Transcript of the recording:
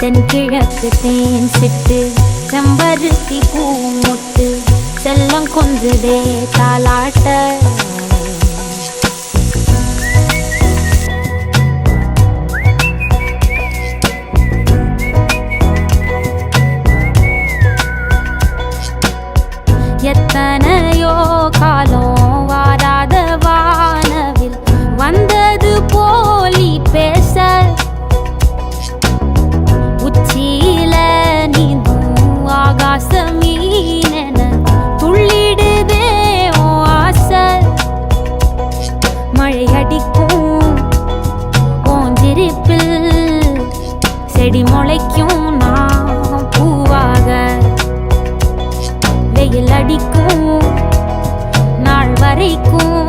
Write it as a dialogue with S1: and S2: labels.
S1: தென்கிழக்கு தேன் சிட்டு செம்பருத்தி பூ முட்டு செல்லம் கொஞ்சுதே தாலாட்ட எத்தனையோ காலம் வாராத வானவில் வந்தது போலி பேச உச்சியில நீந்தும் ஆகாச மீனென துள்ளிடுதே ஓ ஆசை மழை அடிக்கும் ஓஞ்சிருப்பில் செடி முளைக்கும் நான் பூவாக வெயில் அடிக்கும் நாள் வரைக்கும்